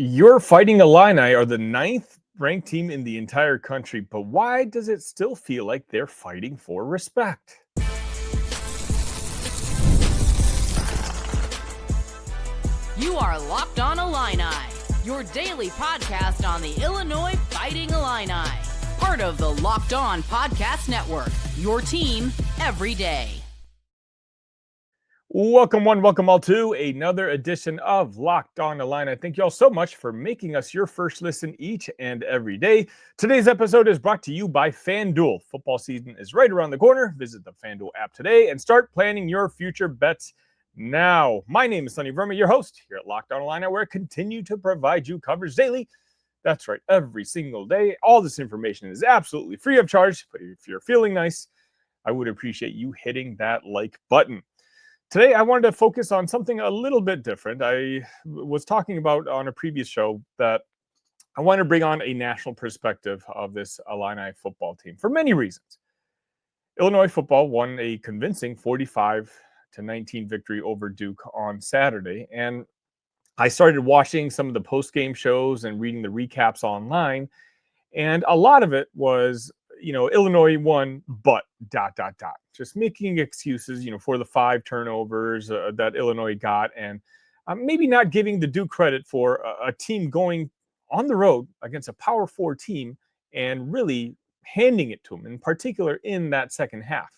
Your Fighting Illini are the ninth ranked team in the entire country, but why does it still feel like they're fighting for respect? You are Locked On Illini, your daily podcast on the Illinois Fighting Illini. Part of the Locked On Podcast Network, your team every day. Welcome one, welcome all to another edition of Locked On Illini. Thank you all so much for making us your first listen each and every day. Today's episode is brought to you by FanDuel. Football season is right around the corner. Visit the FanDuel app today and start planning your future bets now. My name is Sonny Verma, your host here at Locked On Illini, where I continue to provide you coverage daily. That's right, every single day. All this information is absolutely free of charge, but if you're feeling nice, I would appreciate you hitting that like button. Today, I wanted to focus on something a little bit different. I was talking about on a previous show that I want to bring on a national perspective of this Illini football team for many reasons. Illinois football won a convincing 45-19 victory over Duke on Saturday, and I started watching some of the post-game shows and reading the recaps online, and a lot of it was, Illinois won, but ... Just making excuses, for the 5 turnovers that Illinois got, and maybe not giving the Duke credit for a team going on the road against a Power 4 team and really handing it to them, in particular in that second half.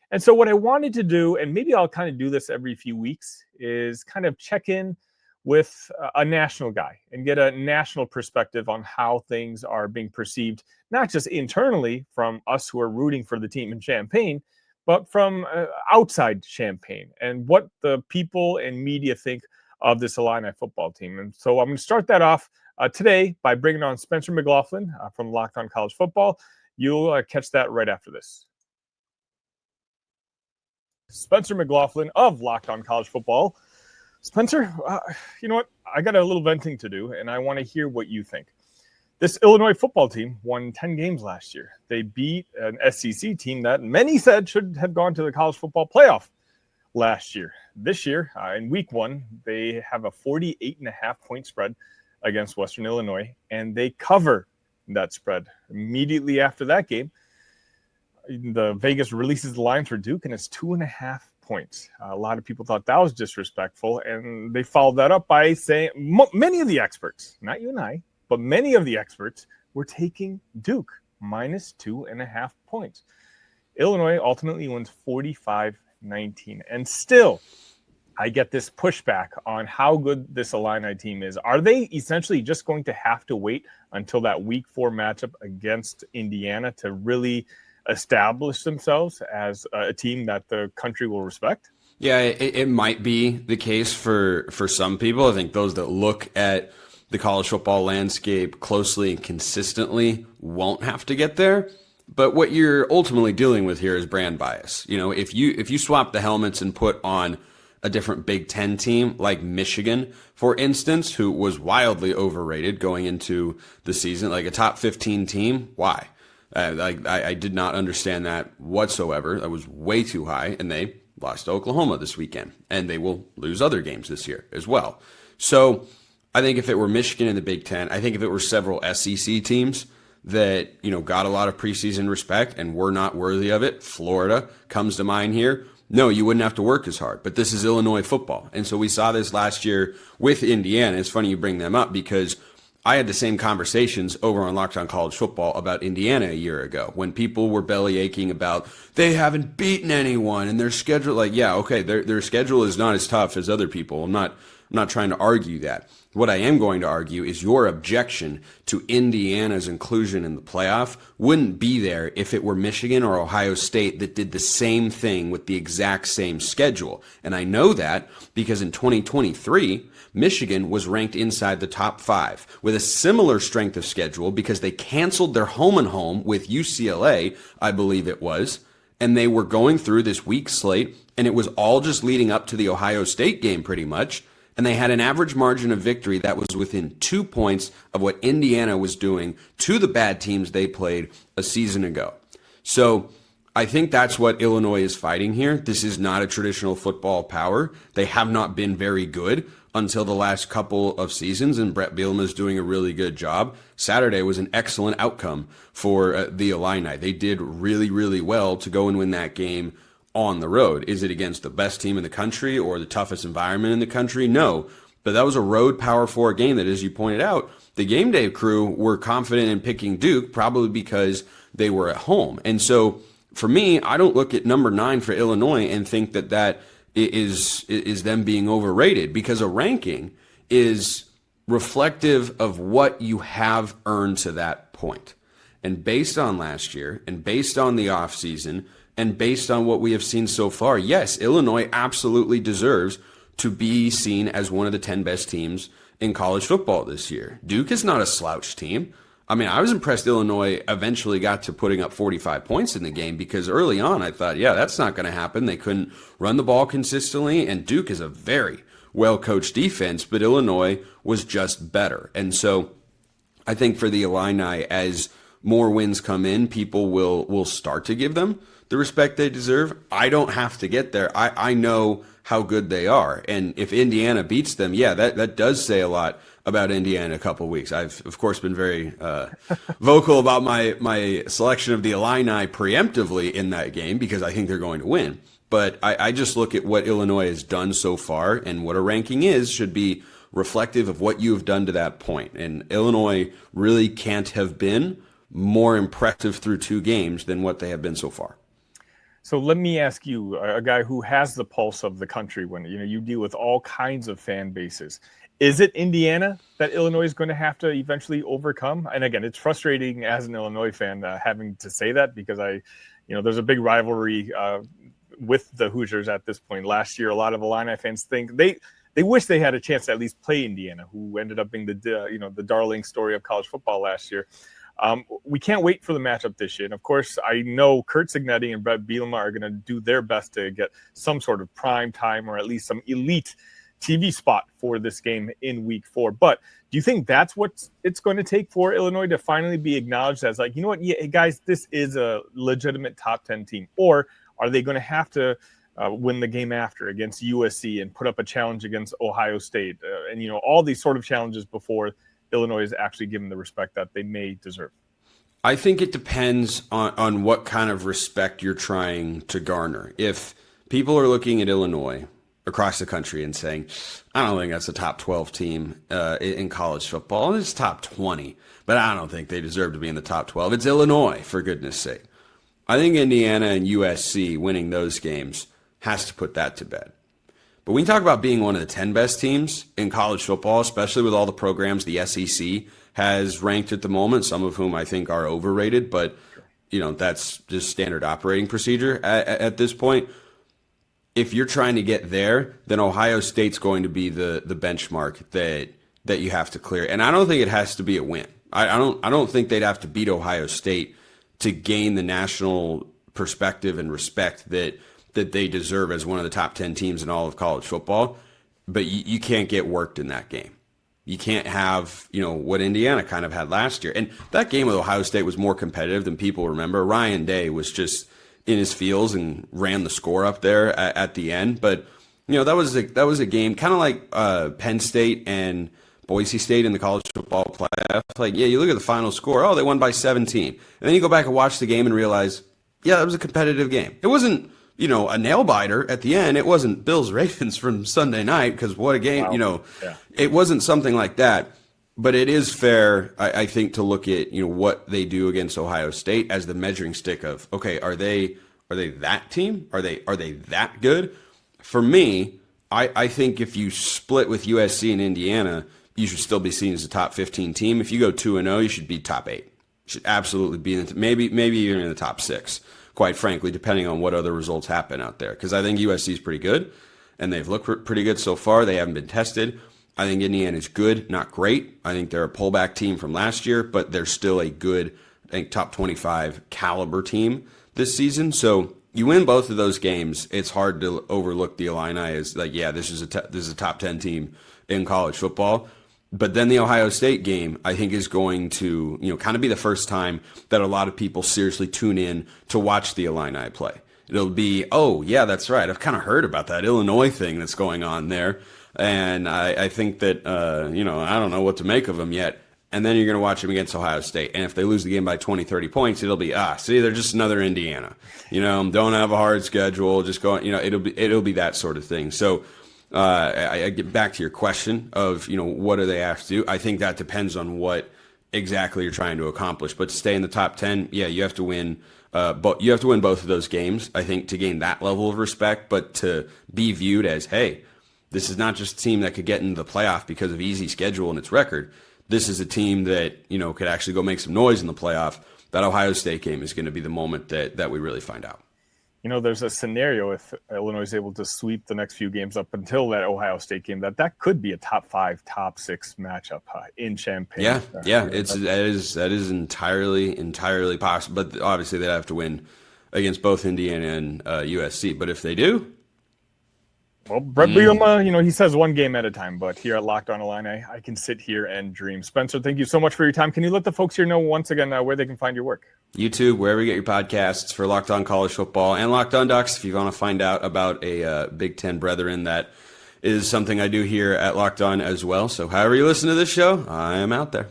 And so what I wanted to do, and maybe I'll kind of do this every few weeks, is kind of check in with a national guy and get a national perspective on how things are being perceived, not just internally from us who are rooting for the team in Champaign, but from outside Champaign and what the people and media think of this Illini football team. And so I'm going to start that off today by bringing on Spencer McLaughlin from Locked On College Football. You'll catch that right after this. Spencer McLaughlin of Locked On College Football. Spencer, you know what? I got a little venting to do, and I want to hear what you think. This Illinois football team won 10 games last year. They beat an SEC team that many said should have gone to the college football playoff last year. This year, in week 1, they have a 48.5-point spread against Western Illinois, and they cover that spread. Immediately after that game, the Vegas releases the line for Duke, and it's 2.5 points. A lot of people thought that was disrespectful, and they followed that up by saying many of the experts, not you and I, but many of the experts were taking Duke minus 2.5 points. Illinois ultimately wins 45-19, and still I get this pushback on how good this Illini team is. Are they essentially just going to have to wait until that week 4 matchup against Indiana to really establish themselves as a team that the country will respect? Yeah, it might be the case for some people. I think those that look at the college football landscape closely and consistently won't have to get there. But what you're ultimately dealing with here is brand bias. If you swap the helmets and put on a different Big Ten team like Michigan, for instance, who was wildly overrated going into the season, like a top 15 team, why? I did not understand that whatsoever. That was way too high, and they lost to Oklahoma this weekend, and they will lose other games this year as well. So I think if it were Michigan in the Big Ten, I think if it were several SEC teams that got a lot of preseason respect and were not worthy of it, Florida comes to mind here. No, you wouldn't have to work as hard. But this is Illinois football, and so we saw this last year with Indiana. It's funny you bring them up because I had the same conversations over on Locked On College Football about Indiana a year ago when people were belly aching about they haven't beaten anyone and their schedule. Like, yeah, okay, their schedule is not as tough as other people. I'm not trying to argue that. What I am going to argue is your objection to Indiana's inclusion in the playoff wouldn't be there if it were Michigan or Ohio State that did the same thing with the exact same schedule. And I know that because in 2023, Michigan was ranked inside the top 5 with a similar strength of schedule because they canceled their home and home with UCLA, I believe it was, and they were going through this weak slate, and it was all just leading up to the Ohio State game pretty much. And they had an average margin of victory that was within 2 points of what Indiana was doing to the bad teams they played a season ago. So I think that's what Illinois is fighting here. This is not a traditional football power. They have not been very good, until the last couple of seasons, and Bret Bielema is doing a really good job. Saturday was an excellent outcome for the Illini. They did really, really well to go and win that game on the road. Is it against the best team in the country or the toughest environment in the country? No. But that was a road Power 4 game that, as you pointed out, the game day crew were confident in picking Duke, probably because they were at home. And so for me, I don't look at number 9 for Illinois and think that is them being overrated, because a ranking is reflective of what you have earned to that point. And based on last year, and based on the offseason, and based on what we have seen so far, yes, Illinois absolutely deserves to be seen as one of the 10 best teams in college football this year. Duke is not a slouch team. I mean, I was impressed Illinois eventually got to putting up 45 points in the game, because early on I thought, yeah, that's not going to happen. They couldn't run the ball consistently, and Duke is a very well-coached defense, but Illinois was just better. And so I think for the Illini, as more wins come in, people will start to give them the respect they deserve. I don't have to get there. I know how good they are. And if Indiana beats them, yeah, that does say a lot about Indiana in a couple of weeks. I've, of course, been very vocal about my selection of the Illini preemptively in that game, because I think they're going to win. But I just look at what Illinois has done so far, and what a ranking is should be reflective of what you have done to that point. And Illinois really can't have been more impressive through 2 games than what they have been so far. So let me ask you, a guy who has the pulse of the country, when you deal with all kinds of fan bases, is it Indiana that Illinois is going to have to eventually overcome? And again, it's frustrating as an Illinois fan having to say that, because there's a big rivalry with the Hoosiers at this point. Last year, a lot of Illini fans think they wish they had a chance to at least play Indiana, who ended up being the darling story of college football last year. We can't wait for the matchup this year. And of course, I know Curt Cignetti and Bret Bielema are going to do their best to get some sort of prime time, or at least some elite TV spot for this game in week 4. But do you think that's what it's going to take for Illinois to finally be acknowledged as, like, you know what, yeah, guys, this is a legitimate top 10 team? Or are they going to have to win the game after against USC and put up a challenge against Ohio State and all these sort of challenges before Illinois is actually given the respect that they may deserve? I think it depends on what kind of respect you're trying to garner. If people are looking at Illinois across the country and saying, I don't think that's a top 12 team in college football, it's top 20, but I don't think they deserve to be in the top 12. It's Illinois, for goodness sake. I think Indiana and USC winning those games has to put that to bed. But when you talk about being one of the 10 best teams in college football, especially with all the programs the SEC has ranked at the moment, some of whom I think are overrated, but that's just standard operating procedure at this point. If you're trying to get there, then Ohio State's going to be the benchmark that you have to clear. And I don't think it has to be a win. I don't think they'd have to beat Ohio State to gain the national perspective and respect that they deserve as one of the top 10 teams in all of college football. But you can't get worked in that game. You can't have, what Indiana kind of had last year. And that game with Ohio State was more competitive than people remember. Ryan Day was just in his feels and ran the score up there at the end. But, that was a game kind of like Penn State and Boise State in the college football playoff. Like, yeah, you look at the final score, oh, they won by 17. And then you go back and watch the game and realize, yeah, that was a competitive game. It wasn't, a nail biter at the end. It wasn't Bills Ravens from Sunday night, because what a game, wow. Yeah. It wasn't something like that. But it is fair, I think, to look at, what they do against Ohio State as the measuring stick of, okay, are they that team? Are they that good? For me, I think if you split with USC and Indiana, you should still be seen as a top 15 team. If you go 2-0, you should be top 8. You should absolutely be in maybe even in the top 6. Quite frankly, depending on what other results happen out there. Because I think USC is pretty good, and they've looked pretty good so far. They haven't been tested. I think Indiana is good, not great. I think they're a pullback team from last year, but they're still a good, I think, top 25 caliber team this season. So you win both of those games, it's hard to overlook the Illini as, like, yeah, this is a top 10 team in college football. But then the Ohio State game, I think, is going to, kind of be the first time that a lot of people seriously tune in to watch the Illini play. It'll be, oh, yeah, that's right. I've kind of heard about that Illinois thing that's going on there. And I think that, I don't know what to make of them yet. And then you're going to watch them against Ohio State. And if they lose the game by 20, 30 points, it'll be, see, they're just another Indiana. Don't have a hard schedule. Just go, it'll be that sort of thing. So I get back to your question of, what are they asked to do? I think that depends on what exactly you're trying to accomplish. But to stay in the top 10, yeah, you have to win. But you have to win both of those games, I think, to gain that level of respect. But to be viewed as, hey, this is not just a team that could get into the playoff because of easy schedule and its record. This is a team that, could actually go make some noise in the playoff. That Ohio State game is going to be the moment that we really find out. There's a scenario if Illinois is able to sweep the next few games up until that Ohio State game that could be a top 5, top 6 matchup in Champaign. Yeah, that is entirely possible. But obviously they'd have to win against both Indiana and USC. But if they do, well, Bret Bielema, he says one game at a time, but here at Locked On Illini, I can sit here and dream. Spencer, thank you so much for your time. Can you let the folks here know once again where they can find your work? YouTube, wherever you get your podcasts for Locked On College Football and Locked On Ducks. If you want to find out about a Big Ten brethren, that is something I do here at Locked On as well. So however you listen to this show, I am out there.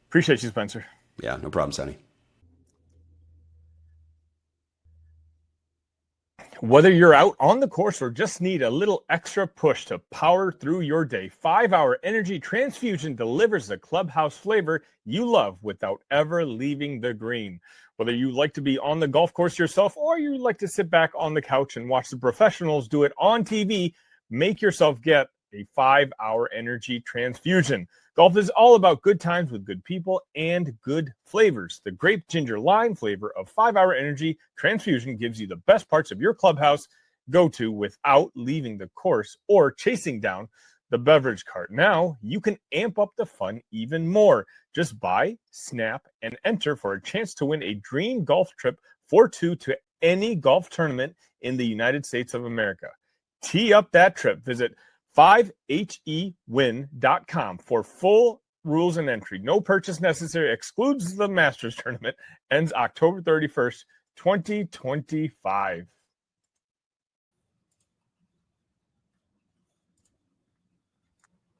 Appreciate you, Spencer. Yeah, no problem, Sonny. Whether you're out on the course or just need a little extra push to power through your day, 5-Hour Energy Transfusion delivers the clubhouse flavor you love without ever leaving the green. Whether you like to be on the golf course yourself or you like to sit back on the couch and watch the professionals do it on TV, make yourself get a 5-Hour Energy Transfusion. Golf is all about good times with good people and good flavors. The grape ginger lime flavor of 5-Hour Energy Transfusion gives you the best parts of your clubhouse go-to without leaving the course or chasing down the beverage cart. Now you can amp up the fun even more. Just buy, snap, and enter for a chance to win a dream golf trip for 2 to any golf tournament in the United States of America. Tee up that trip. Visit 5hewin.com for full rules and entry. No purchase necessary. Excludes the Masters tournament. Ends October 31st, 2025.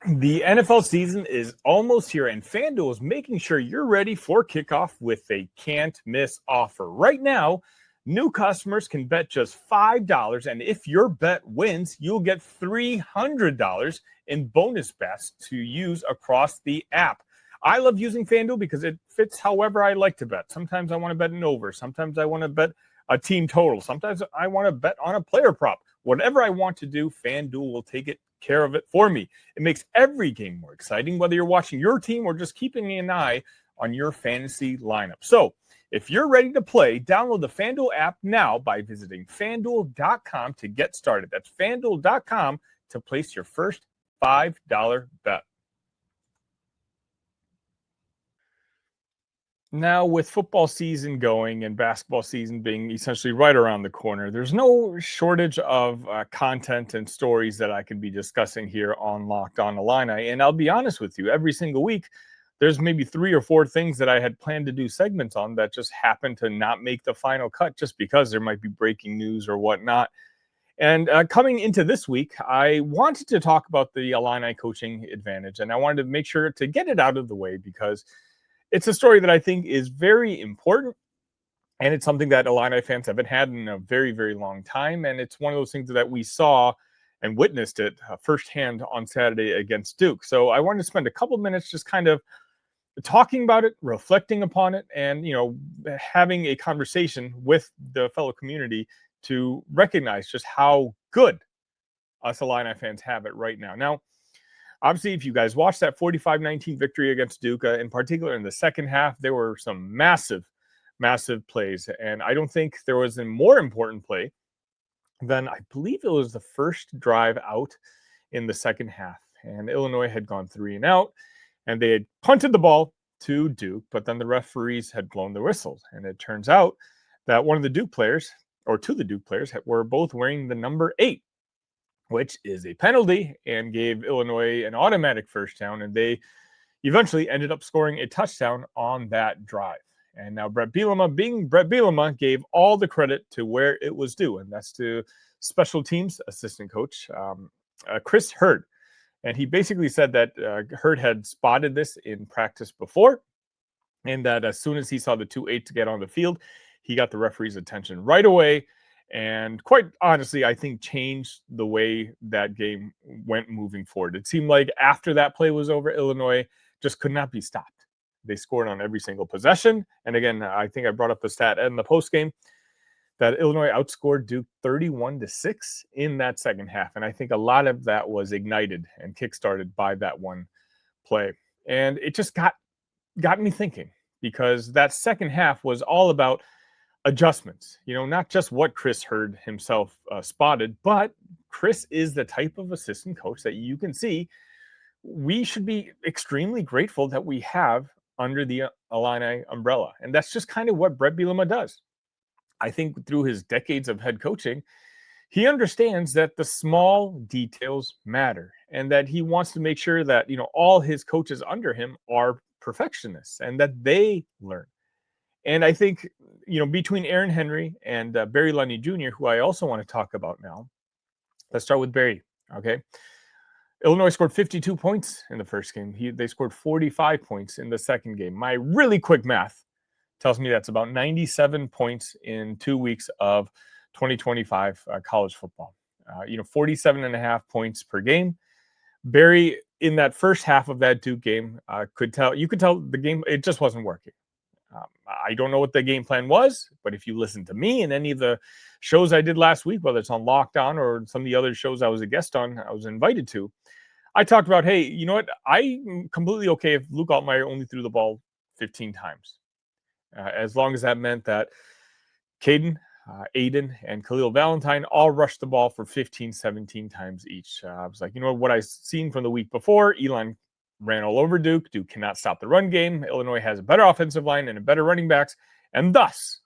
The NFL season is almost here, and FanDuel is making sure you're ready for kickoff with a can't-miss offer. Right now, new customers can bet just $5, and if your bet wins, you'll get $300 in bonus bets to use across the app. I love using FanDuel because it fits however I like to bet. Sometimes I want to bet an over. Sometimes I want to bet a team total. Sometimes I want to bet on a player prop. Whatever I want to do, FanDuel will take care of it for me. It makes every game more exciting, whether you're watching your team or just keeping an eye on your fantasy lineup. So if you're ready to play, download the FanDuel app now by visiting FanDuel.com to get started. That's FanDuel.com to place your first $5 bet. Now, with football season going and basketball season being essentially right around the corner, there's no shortage of content and stories that I can be discussing here on Locked On Illini. And I'll be honest with you, every single week, there's maybe 3 or 4 things that I had planned to do segments on that just happen to not make the final cut just because there might be breaking news or whatnot. And coming into this week, I wanted to talk about the Illini coaching advantage, and I wanted to make sure to get it out of the way because it's a story that I think is very important, and it's something that Illini fans haven't had in a very, very long time, and it's one of those things that we saw and witnessed it firsthand on Saturday against Duke. So I wanted to spend a couple minutes just kind of talking about it, reflecting upon it, and having a conversation with the fellow community to recognize just how good us Illini fans have it right now. Now, obviously, if you guys watched that 45-19 victory against Duke, in particular in the second half, there were some massive, massive plays. And I don't think there was a more important play than, I believe it was the first drive out in the second half. And Illinois had gone 3 and out, and they had punted the ball to Duke, but then the referees had blown the whistles. And it turns out that one of the Duke players, or 2 of the Duke players, were both wearing the number 8. Which is a penalty, and gave Illinois an automatic first down, and they eventually ended up scoring a touchdown on that drive. And now Bret Bielema, being Bret Bielema, gave all the credit to where it was due, and that's to special teams assistant coach Chris Hurd. And he basically said that Hurd had spotted this in practice before, and that as soon as he saw the 2-8 to get on the field, he got the referee's attention right away. And quite honestly, I think changed the way that game went moving forward. It seemed like after that play was over, Illinois just could not be stopped. They scored on every single possession. And again, I think I brought up the stat in the postgame that Illinois outscored Duke 31-6 in that second half. And I think a lot of that was ignited and kickstarted by that one play. And it just got me thinking, because that second half was all about adjustments, not just what Chris Hurd himself spotted, but Chris is the type of assistant coach that you can see we should be extremely grateful that we have under the Illini umbrella. And that's just kind of what Bret Bielema does. I think through his decades of head coaching, he understands that the small details matter, and that he wants to make sure that, all his coaches under him are perfectionists and that they learn. And I think, between Aaron Henry and Barry Lundy Jr., who I also want to talk about now, let's start with Barry. Okay. Illinois scored 52 points in the first game. They scored 45 points in the second game. My really quick math tells me that's about 97 points in 2 weeks of 2025 college football. 47.5 points per game. Barry, in that first half of that Duke game, you could tell the game, it just wasn't working. I don't know what the game plan was, but if you listen to me and any of the shows I did last week, whether it's on Locked On or some of the other shows I was a guest on, I was invited to, I talked about, hey, you know what? I'm completely okay if Luke Altmaier only threw the ball 15 times. As long as that meant that Caden, Aiden, and Khalil Valentine all rushed the ball for 15, 17 times each. I was like, what I've seen from the week before, Elon ran all over Duke. Duke cannot stop the run game. Illinois has a better offensive line and a better running backs. And thus,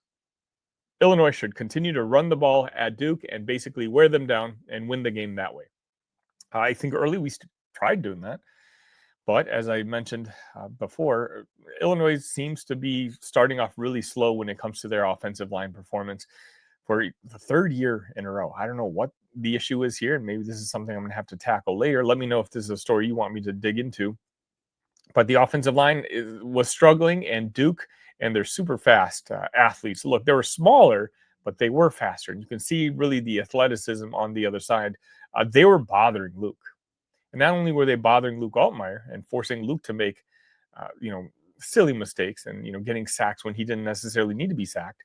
Illinois should continue to run the ball at Duke and basically wear them down and win the game that way. I think early we tried doing that. But as I mentioned before, Illinois seems to be starting off really slow when it comes to their offensive line performance for the third year in a row. I don't know what the issue is here, and maybe this is something I'm going to have to tackle later. Let me know if this is a story you want me to dig into. But the offensive line was struggling, and Duke and their super fast athletes, look, they were smaller, but they were faster. And you can see really the athleticism on the other side. They were bothering Luke. And not only were they bothering Luke Altmaier and forcing Luke to make, silly mistakes and, getting sacks when he didn't necessarily need to be sacked,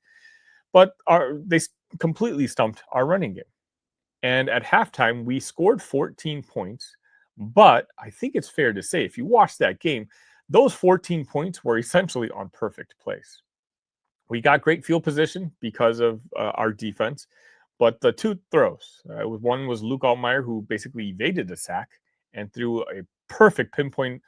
but they completely stumped our running game. And at halftime, we scored 14 points. But I think it's fair to say, if you watch that game, those 14 points were essentially on perfect plays. We got great field position because of our defense. But the two throws, one was Luke Altmaier, who basically evaded a sack and threw a perfect pinpoint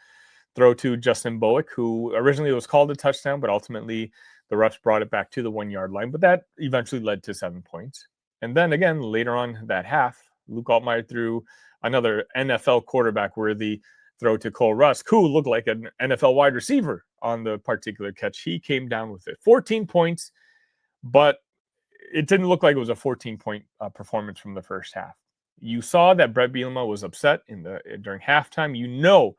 throw to Justin Bowick, who originally was called a touchdown, but ultimately the refs brought it back to the 1 yard line. But that eventually led to 7 points. And then again, later on that half, Luke Altmaier threw another NFL quarterback-worthy throw to Cole Rusk, who looked like an NFL wide receiver on the particular catch. He came down with it. 14 points, but it didn't look like it was a 14-point performance from the first half. You saw that Bret Bielema was upset during halftime.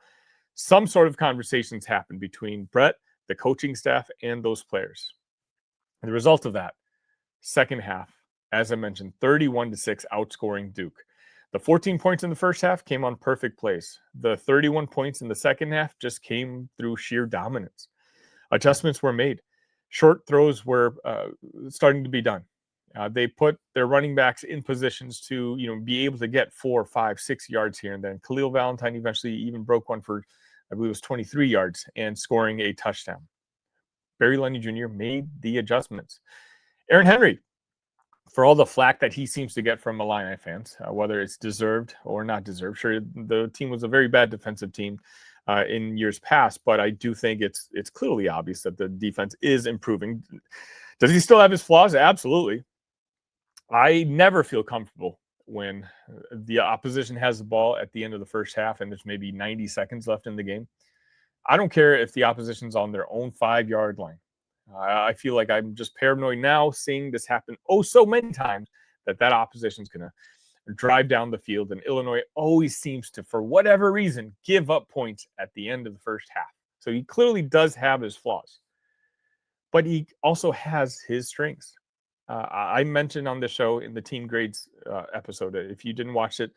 Some sort of conversations happened between Bret, the coaching staff, and those players. And the result of that, second half, as I mentioned, 31-6 outscoring Duke. The 14 points in the first half came on perfect plays. The 31 points in the second half just came through sheer dominance. Adjustments were made. Short throws were starting to be done. They put their running backs in positions to, be able to get 4, 5, 6 yards here and then. Khalil Valentine eventually even broke one for, I believe it was 23 yards and scoring a touchdown. Barry Lundy Jr. made the adjustments. Aaron Henry, for all the flack that he seems to get from Illini fans, whether it's deserved or not deserved. Sure, the team was a very bad defensive team in years past, but I do think it's clearly obvious that the defense is improving. Does he still have his flaws? Absolutely. I never feel comfortable when the opposition has the ball at the end of the first half and there's maybe 90 seconds left in the game. I don't care if the opposition's on their own 5 yard line. I feel like I'm just paranoid now seeing this happen so many times that opposition's going to drive down the field, and Illinois always seems to, for whatever reason, give up points at the end of the first half. So he clearly does have his flaws, but he also has his strengths. I mentioned on the show in the Team Grades episode, if you didn't watch it,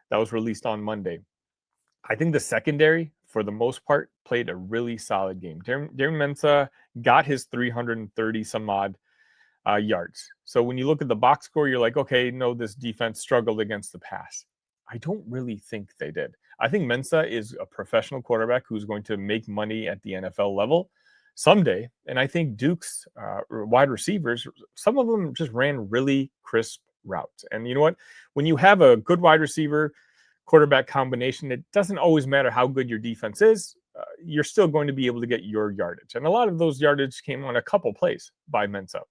that was released on Monday. I think the secondary, for the most part, played a really solid game. Darren Mensah got his 330 some odd yards. So when you look at the box score, you're like, okay, no, this defense struggled against the pass. I don't really think they did. I think Mensah is a professional quarterback who's going to make money at the NFL level someday. And I think Duke's wide receivers, some of them just ran really crisp routes. And you know what? When you have a good wide receiver quarterback combination, it doesn't always matter how good your defense is. You're still going to be able to get your yardage. And a lot of those yardage came on a couple plays by Mensah.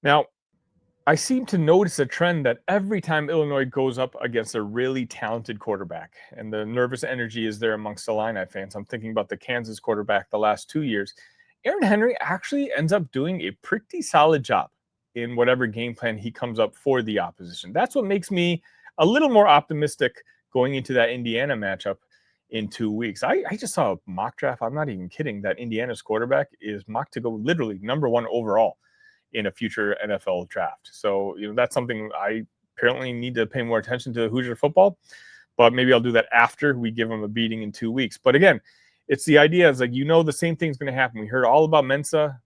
Now, I seem to notice a trend that every time Illinois goes up against a really talented quarterback, and the nervous energy is there amongst Illini fans. I'm thinking about the Kansas quarterback the last 2 years. Aaron Henry actually ends up doing a pretty solid job in whatever game plan he comes up for the opposition. That's what makes me a little more optimistic going into that Indiana matchup in 2 weeks. I just saw a mock draft. I'm not even kidding, that Indiana's quarterback is mocked to go literally number 1 overall in a future NFL draft. So, that's something I apparently need to pay more attention to Hoosier football, but maybe I'll do that after we give them a beating in 2 weeks. But again, it's the idea is like, the same thing's going to happen. We heard all about Mensah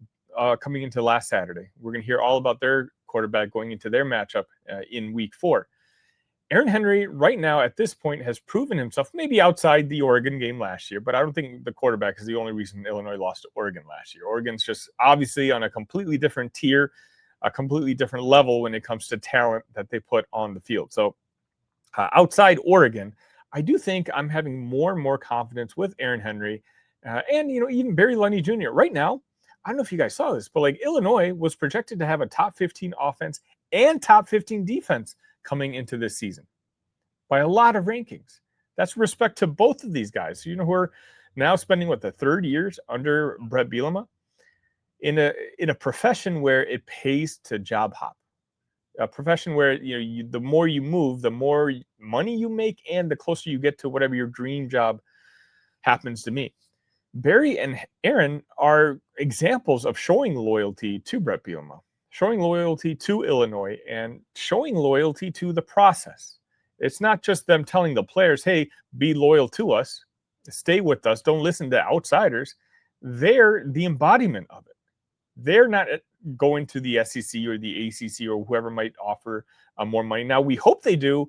coming into last Saturday. We're going to hear all about their quarterback going into their matchup in week 4. Aaron Henry right now at this point has proven himself, maybe outside the Oregon game last year, but I don't think the quarterback is the only reason Illinois lost to Oregon last year. Oregon's just obviously on a completely different tier, a completely different level when it comes to talent that they put on the field. So outside Oregon, I do think I'm having more and more confidence with Aaron Henry and, even Barry Lundy Jr. Right now, I don't know if you guys saw this, but Illinois was projected to have a top 15 offense and top 15 defense coming into this season by a lot of rankings. That's respect to both of these guys, who are now spending the third years under Bret Bielema in a profession where it pays to job hop, a profession where the more you move, the more money you make, and the closer you get to whatever your dream job happens to be. Barry and Aaron are examples of showing loyalty to Bret Bielema, showing loyalty to Illinois, and showing loyalty to the process. It's not just them telling the players, hey, be loyal to us, stay with us, don't listen to outsiders. They're the embodiment of it. They're not going to the SEC or the ACC or whoever might offer more money. Now, we hope they do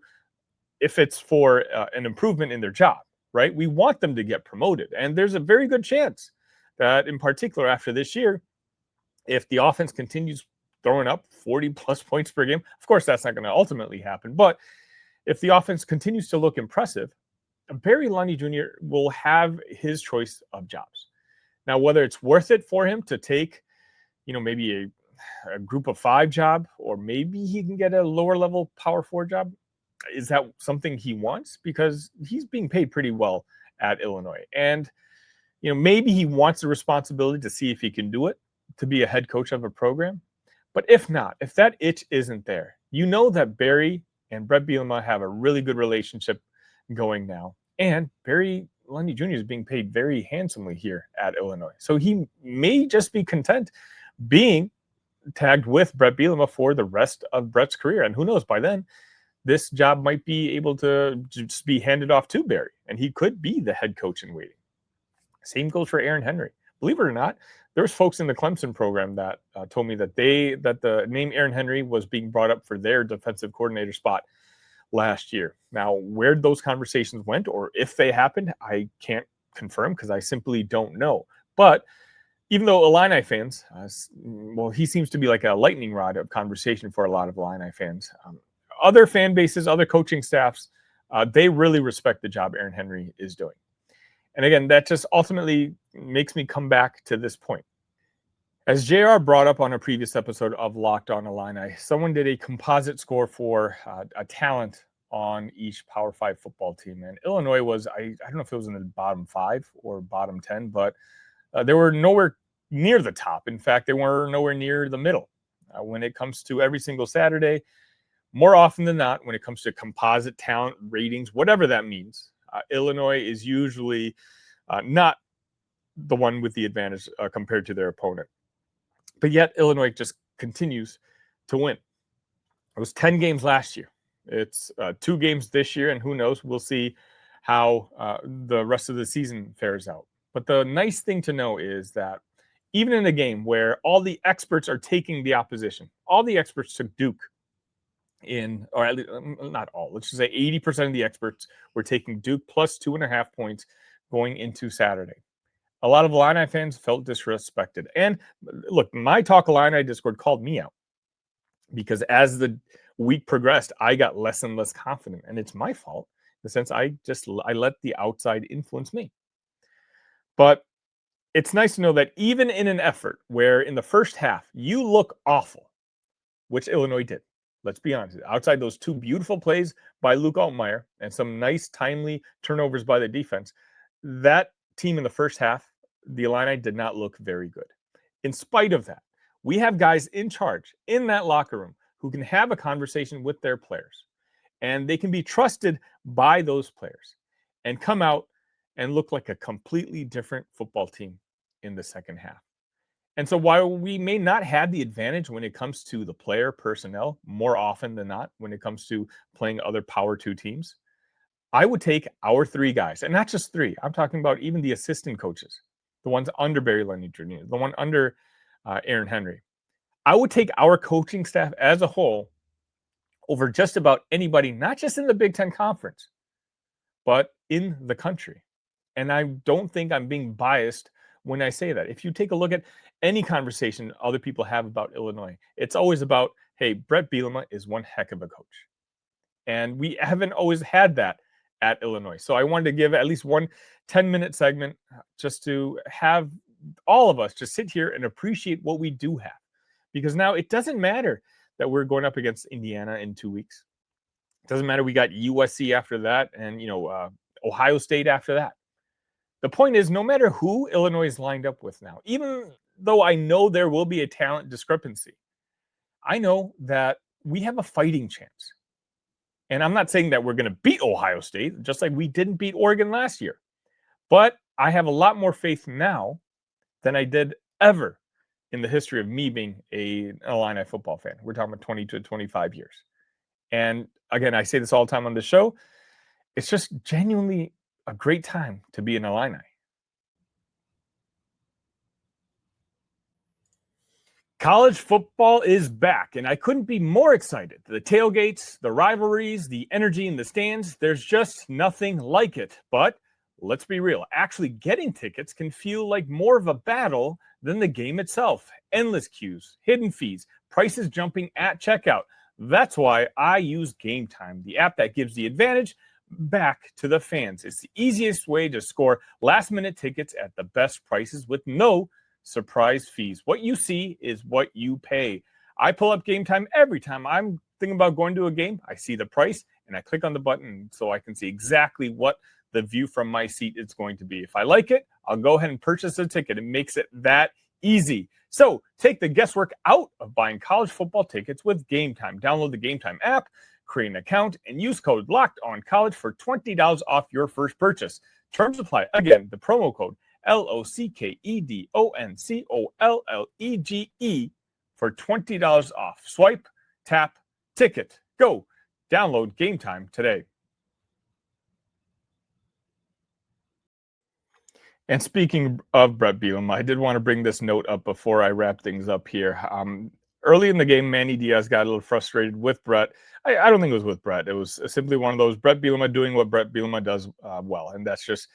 if it's for an improvement in their job, right? We want them to get promoted. And there's a very good chance that, in particular, after this year, if the offense continues throwing up 40-plus points per game, of course, that's not going to ultimately happen. But if the offense continues to look impressive, Barry Lundy Jr. will have his choice of jobs. Now, whether it's worth it for him to take, maybe a group of 5 job, or maybe he can get a lower level Power 4 job, is that something he wants? Because he's being paid pretty well at Illinois. And, maybe he wants the responsibility to see if he can do it, to be a head coach of a program. But if not, if that itch isn't there, that Barry and Bret Bielema have a really good relationship going now. And Barry Lundy Jr. is being paid very handsomely here at Illinois. So he may just be content being tagged with Bret Bielema for the rest of Bret's career. And who knows, by then, this job might be able to just be handed off to Barry, and he could be the head coach in waiting. Same goes for Aaron Henry. Believe it or not, there's folks in the Clemson program that told me that the name Aaron Henry was being brought up for their defensive coordinator spot last year. Now, where those conversations went, or if they happened, I can't confirm because I simply don't know. But even though Illini fans, he seems to be like a lightning rod of conversation for a lot of Illini fans. Other fan bases, other coaching staffs, they really respect the job Aaron Henry is doing. And again, that just ultimately makes me come back to this point. As JR brought up on a previous episode of Locked On Illini, someone did a composite score for a talent on each Power 5 football team. And Illinois was, I don't know if it was in the bottom 5 or bottom 10, but they were nowhere near the top. In fact, they were nowhere near the middle. When it comes to every single Saturday, more often than not, when it comes to composite talent ratings, whatever that means, Illinois is usually not the one with the advantage compared to their opponent. But yet Illinois just continues to win. It was 10 games last year. It's 2 games this year, and who knows? We'll see how the rest of the season fares out. But the nice thing to know is that even in a game where all the experts are taking the opposition, all the experts took Duke or at least not all, let's just say 80% of the experts were taking Duke plus 2.5 points going into Saturday. A lot of Illini fans felt disrespected. And look, my Talk Illini Discord called me out because as the week progressed, I got less and less confident. And it's my fault in the sense I let the outside influence me. But it's nice to know that even in an effort where in the first half you look awful, which Illinois did, let's be honest, outside those 2 beautiful plays by Luke Altmaier and some nice timely turnovers by the defense, that team in the first half, the Illini did not look very good. In spite of that, we have guys in charge in that locker room who can have a conversation with their players, and they can be trusted by those players and come out and look like a completely different football team in the second half. And so while we may not have the advantage when it comes to the player personnel, more often than not, when it comes to playing other Power 2 teams, I would take our 3 guys, and not just 3. I'm talking about even the assistant coaches, the ones under Barry Lenny Jr., the one under Aaron Henry. I would take our coaching staff as a whole over just about anybody, not just in the Big Ten Conference, but in the country. And I don't think I'm being biased when I say that. If you take a look at any conversation other people have about Illinois, it's always about, hey, Bret Bielema is one heck of a coach. And we haven't always had that at Illinois. So I wanted to give at least one 10-minute segment just to have all of us just sit here and appreciate what we do have. Because now it doesn't matter that we're going up against Indiana in 2 weeks. It doesn't matter we got USC after that and, Ohio State after that. The point is, no matter who Illinois is lined up with now, even though I know there will be a talent discrepancy, I know that we have a fighting chance. And I'm not saying that we're going to beat Ohio State, just like we didn't beat Oregon last year. But I have a lot more faith now than I did ever in the history of me being an Illini football fan. We're talking about 20 to 25 years. And again, I say this all the time on the show. It's just genuinely a great time to be an Illini. College football is back, and I couldn't be more excited. The tailgates, the rivalries, the energy in the stands, there's just nothing like it. But let's be real, actually getting tickets can feel like more of a battle than the game itself. Endless queues, hidden fees, prices jumping at checkout. That's why I use Game Time, the app that gives the advantage back to the fans. It's the easiest way to score last-minute tickets at the best prices with no surprise fees. What you see is what you pay. I pull up Game Time every time I'm thinking about going to a game. I see the price and I click on the button so I can see exactly what the view from my seat is going to be. If I like it, I'll go ahead and purchase a ticket. It makes it that easy. So take the guesswork out of buying college football tickets with Game Time. Download the Game Time app, create an account, and use code LOCKEDONCollege for $20 off your first purchase. Terms apply. Again, the promo code LOCKEDONCOLLEGE for $20 off. Swipe, tap, ticket. Go. Download Game Time today. And speaking of Bret Bielema, I did want to bring this note up before I wrap things up here. Early in the game, Manny Diaz got a little frustrated with Bret. I don't think it was with Bret. It was simply one of those Bret Bielema doing what Bret Bielema does well, and that's just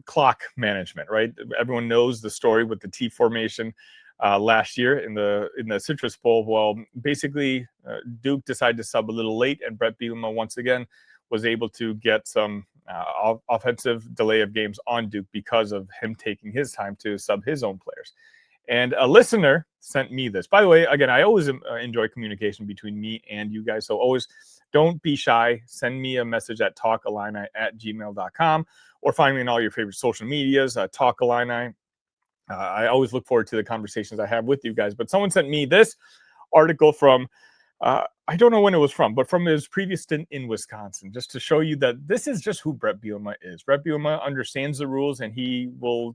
clock management, right? Everyone knows the story with the T formation last year in the Citrus Bowl. Well, basically, Duke decided to sub a little late, and Bret Bielema once again was able to get some offensive delay of games on Duke because of him taking his time to sub his own players. And a listener sent me this. By the way, again, I always enjoy communication between me and you guys. So always don't be shy. Send me a message at talkillini@gmail.com or find me on all your favorite social medias, Talk Illini. I always look forward to the conversations I have with you guys. But someone sent me this article from I don't know when it was from, but from his previous stint in Wisconsin, just to show you that this is just who Bret Bielema is. Bret Bielema understands the rules, and he will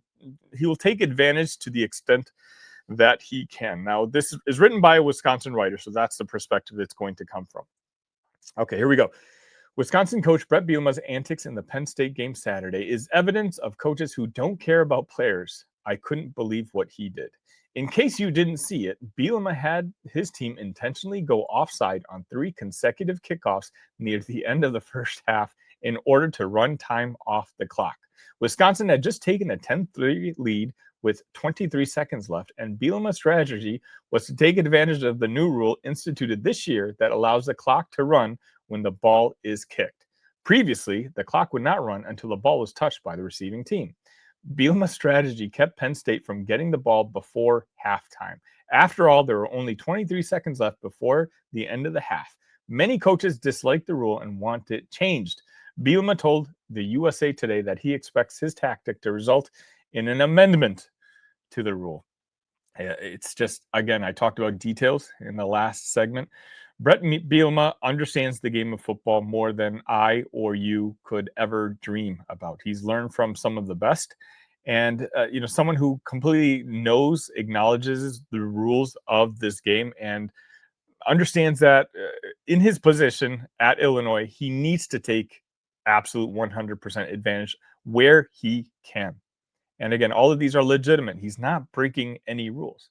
take advantage to the extent that he can. Now, this is written by a Wisconsin writer, so that's the perspective it's going to come from. Okay, here we go. Wisconsin coach Bret Bielema's antics in the Penn State game Saturday is evidence of coaches who don't care about players. I couldn't believe what he did. In case you didn't see it, Bielema had his team intentionally go offside on 3 consecutive kickoffs near the end of the first half in order to run time off the clock. Wisconsin had just taken a 10-3 lead with 23 seconds left, and Bielema's strategy was to take advantage of the new rule instituted this year that allows the clock to run when the ball is kicked. Previously, the clock would not run until the ball was touched by the receiving team. Bielema's strategy kept Penn State from getting the ball before halftime. After all, there were only 23 seconds left before the end of the half. Many coaches dislike the rule and want it changed. Bielema told the USA Today that he expects his tactic to result in an amendment to the rule. It's just, again, I talked about details in the last segment. Bret Bielema understands the game of football more than I or you could ever dream about. He's learned from some of the best, and someone who completely knows, acknowledges the rules of this game, and understands that in his position at Illinois, he needs to take absolute 100% advantage where he can. And again, all of these are legitimate. He's not breaking any rules.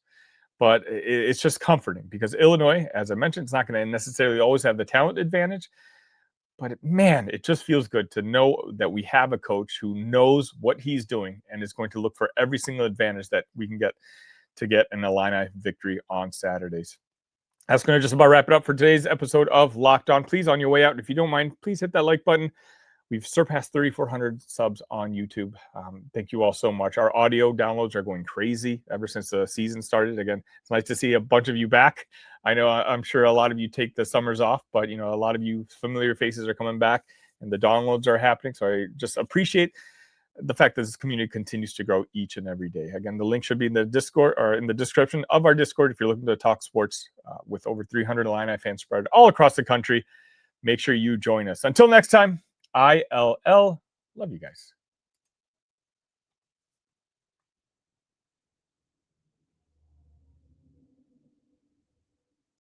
But it's just comforting because Illinois, as I mentioned, is not going to necessarily always have the talent advantage. But man, it just feels good to know that we have a coach who knows what he's doing and is going to look for every single advantage that we can get to get an Illini victory on Saturdays. That's going to just about wrap it up for today's episode of Locked On. Please, on your way out, if you don't mind, please hit that like button. We've surpassed 3,400 subs on YouTube. Thank you all so much. Our audio downloads are going crazy ever since the season started. Again, it's nice to see a bunch of you back. I know I'm sure a lot of you take the summers off, but a lot of you familiar faces are coming back and the downloads are happening. So I just appreciate the fact that this community continues to grow each and every day. Again, the link should be in the Discord or in the description of our Discord if you're looking to talk sports with over 300 Illini fans spread all across the country. Make sure you join us. Until next time. ILL. Love you guys.